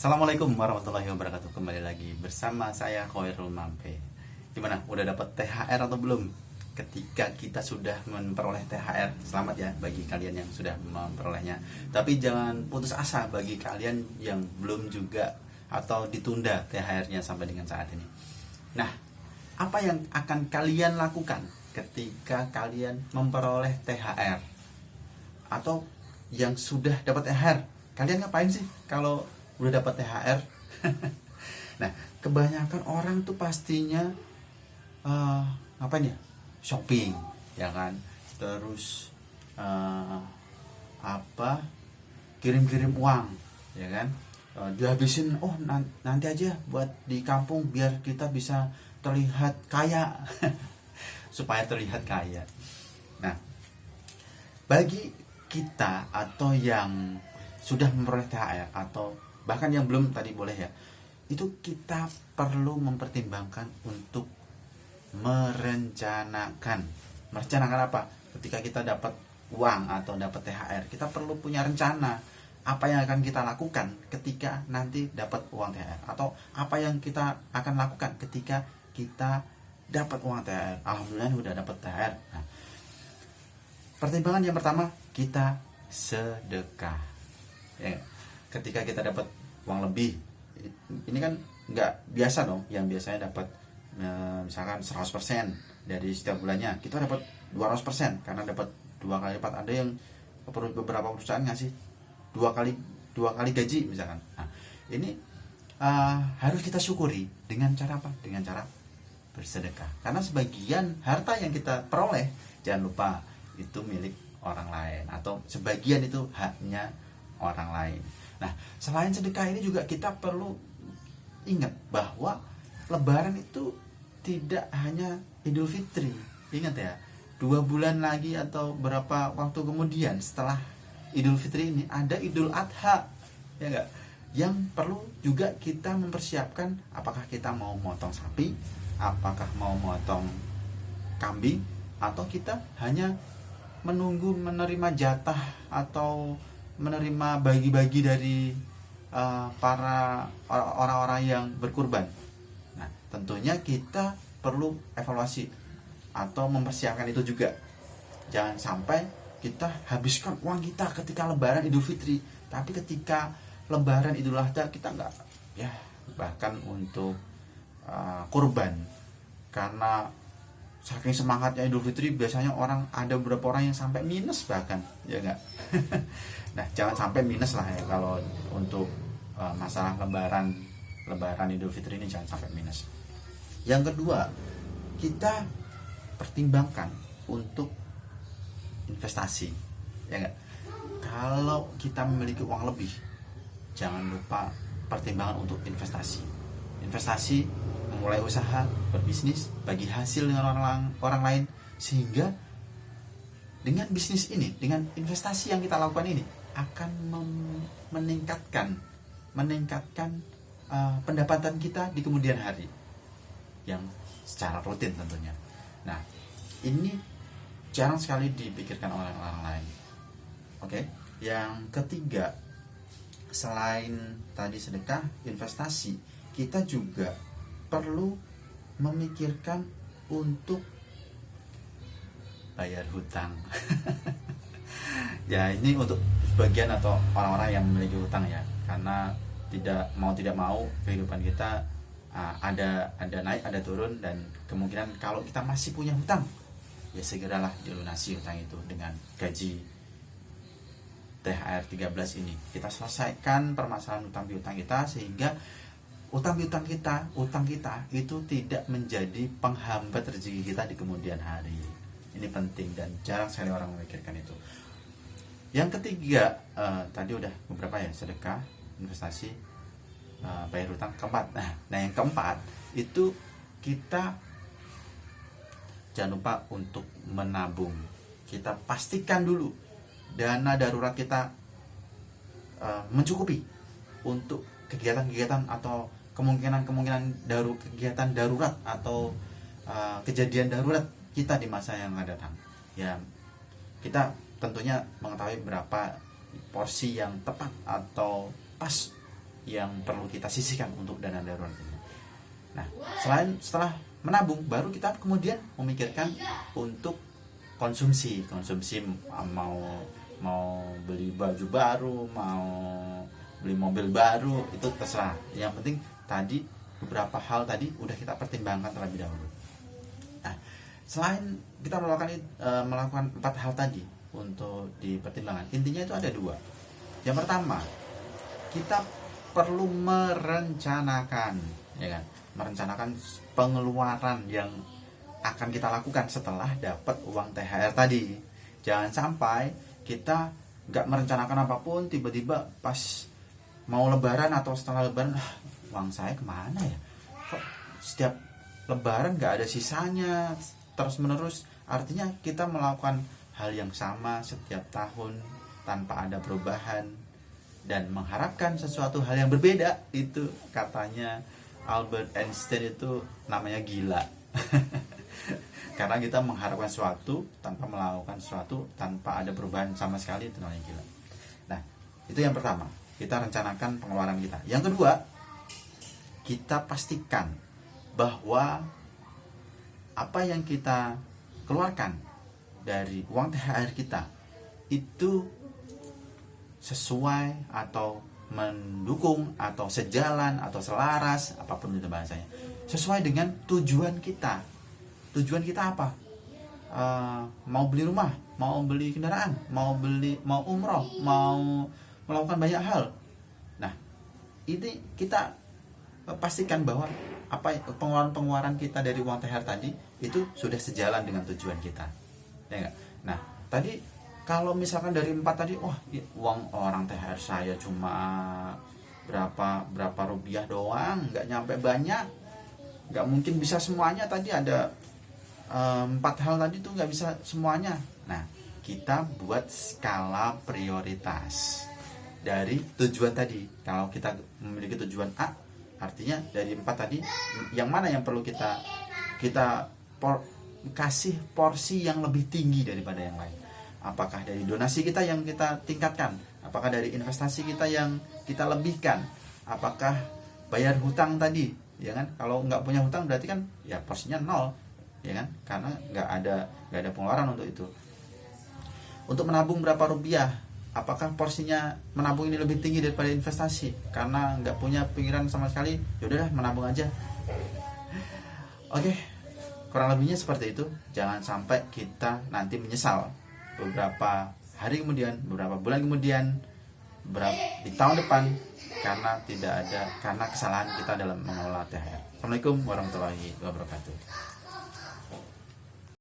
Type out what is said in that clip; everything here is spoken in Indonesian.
Assalamualaikum warahmatullahi wabarakatuh. Kembali lagi bersama saya Khairul Mampe. Gimana? Udah dapat THR atau belum? Ketika kita sudah memperoleh THR, selamat ya bagi kalian yang sudah memperolehnya. Tapi jangan putus asa bagi kalian yang belum juga atau ditunda THR-nya sampai dengan saat ini. Nah, apa yang akan kalian lakukan ketika kalian memperoleh THR? Atau yang sudah dapat THR, kalian ngapain sih kalau udah dapat THR? Nah, kebanyakan orang tuh pastinya ngapain ya? Shopping, ya kan? Terus kirim-kirim uang, ya kan? Dihabisin, nanti aja buat di kampung biar kita bisa terlihat kaya. Supaya terlihat kaya. Nah, bagi kita atau yang sudah memperoleh THR atau bahkan yang belum tadi boleh ya, itu kita perlu mempertimbangkan untuk merencanakan apa? Ketika kita dapat uang atau dapat THR, kita perlu punya rencana apa yang akan kita lakukan ketika nanti dapat uang THR, atau apa yang kita akan lakukan ketika kita dapat uang THR. Alhamdulillah udah dapat THR. Nah, pertimbangan yang pertama, kita sedekah. Ya, ketika kita dapat uang lebih, ini kan nggak biasa dong. Yang biasanya dapat misalkan 100% dari setiap bulannya, kita dapat 200% karena dapat 2 kali lipat. Ada yang beberapa perusahaan ngasih dua kali gaji misalkan. Nah, ini harus kita syukuri dengan cara apa? Dengan cara bersedekah. Karena sebagian harta yang kita peroleh, jangan lupa, itu milik orang lain, atau sebagian itu haknya orang lain. Nah, selain sedekah ini juga kita perlu ingat bahwa Lebaran itu tidak hanya Idul Fitri. Ingat ya, 2 bulan lagi atau berapa waktu kemudian setelah Idul Fitri ini ada Idul Adha, ya enggak? Yang perlu juga kita mempersiapkan, apakah kita mau motong sapi, apakah mau motong kambing, atau kita hanya menunggu menerima jatah atau menerima bagi-bagi dari para orang-orang yang berkurban. Nah, tentunya kita perlu evaluasi atau mempersiapkan itu juga. Jangan sampai kita habiskan uang kita ketika Lebaran Idul Fitri, tapi ketika Lebaran Idul Adha kita nggak, ya bahkan untuk kurban. Karena saking semangatnya Idul Fitri, biasanya ada beberapa orang yang sampai minus bahkan, ya enggak? Nah, jangan sampai minus lah ya kalau untuk masalah Lebaran Idul Fitri ini, jangan sampai minus. Yang kedua, kita pertimbangkan untuk investasi, ya enggak? Kalau kita memiliki uang lebih, jangan lupa pertimbangan untuk investasi. Investasi, memulai usaha, berbisnis, bagi hasil dengan orang lain, sehingga dengan bisnis ini, dengan investasi yang kita lakukan ini akan meningkatkan pendapatan kita di kemudian hari, yang secara rutin tentunya. Nah, ini jarang sekali dipikirkan oleh orang lain. Oke, yang ketiga, selain tadi sedekah, investasi, kita juga perlu memikirkan untuk bayar hutang. Ya, ini untuk sebagian atau orang-orang yang memiliki hutang ya, karena tidak mau kehidupan kita ada naik ada turun, dan kemungkinan kalau kita masih punya hutang, ya segeralah dilunasi hutang itu dengan gaji THR 13 ini. Kita selesaikan permasalahan hutang piutang kita, sehingga utang kita itu tidak menjadi penghambat rezeki kita di kemudian hari. Ini penting dan jarang sekali orang memikirkan itu. Yang ketiga, tadi udah beberapa ya, sedekah, investasi, bayar hutang. Keempat, nah yang keempat itu kita jangan lupa untuk menabung. Kita pastikan dulu dana darurat kita mencukupi untuk kegiatan-kegiatan atau kemungkinan kegiatan darurat atau kejadian darurat kita di masa yang akan datang. Ya, kita tentunya mengetahui berapa porsi yang tepat atau pas yang perlu kita sisihkan untuk dana darurat ini. Nah, setelah menabung, baru kita kemudian memikirkan untuk konsumsi mau beli baju baru, mau beli mobil baru, itu terserah. Yang penting tadi beberapa hal tadi udah kita pertimbangkan terlebih dahulu. Nah, selain kita melakukan 4 hal tadi untuk dipertimbangkan, intinya itu ada 2. Yang pertama, kita perlu merencanakan, ya kan? Merencanakan pengeluaran yang akan kita lakukan setelah dapat uang THR tadi. Jangan sampai kita nggak merencanakan apapun, tiba-tiba pas mau lebaran atau setelah lebaran, uang saya kemana ya? Kok setiap lebaran nggak ada sisanya, terus menerus. Artinya kita melakukan hal yang sama setiap tahun tanpa ada perubahan dan mengharapkan sesuatu hal yang berbeda. Itu katanya Albert Einstein itu namanya gila. Karena kita mengharapkan sesuatu tanpa melakukan sesuatu, tanpa ada perubahan sama sekali, itu namanya gila. Nah, itu yang pertama, kita rencanakan pengeluaran kita. Yang kedua, kita pastikan bahwa apa yang kita keluarkan dari uang THR kita itu sesuai atau mendukung atau sejalan atau selaras, apapun itu bahasanya, sesuai dengan tujuan kita. Tujuan kita apa? Mau beli rumah, mau beli kendaraan, mau umroh, mau melakukan banyak hal. Nah, ini kita pastikan bahwa pengeluaran kita dari uang THR tadi itu sudah sejalan dengan tujuan kita, ya enggak? Nah, tadi kalau misalkan dari 4 tadi, uang orang THR saya cuma berapa rupiah doang, nggak nyampe banyak, nggak mungkin bisa semuanya. Tadi ada 4 hal tadi tuh nggak bisa semuanya. Nah, kita buat skala prioritas dari tujuan tadi. Kalau kita memiliki tujuan A, artinya dari 4 tadi, yang mana yang perlu kita kasih porsi yang lebih tinggi daripada yang lain? Apakah dari donasi kita yang kita tingkatkan? Apakah dari investasi kita yang kita lebihkan? Apakah bayar hutang tadi? Ya kan? Kalau nggak punya hutang berarti kan ya porsinya 0, ya kan? Karena nggak ada pengeluaran untuk itu. Untuk menabung berapa rupiah? Apakah porsinya menabung ini lebih tinggi daripada investasi? Karena nggak punya pikiran sama sekali, yaudahlah menabung aja. Oke, kurang lebihnya seperti itu. Jangan sampai kita nanti menyesal beberapa hari kemudian, beberapa bulan kemudian, di tahun depan karena kesalahan kita dalam mengelola THR. Assalamualaikum warahmatullahi wabarakatuh.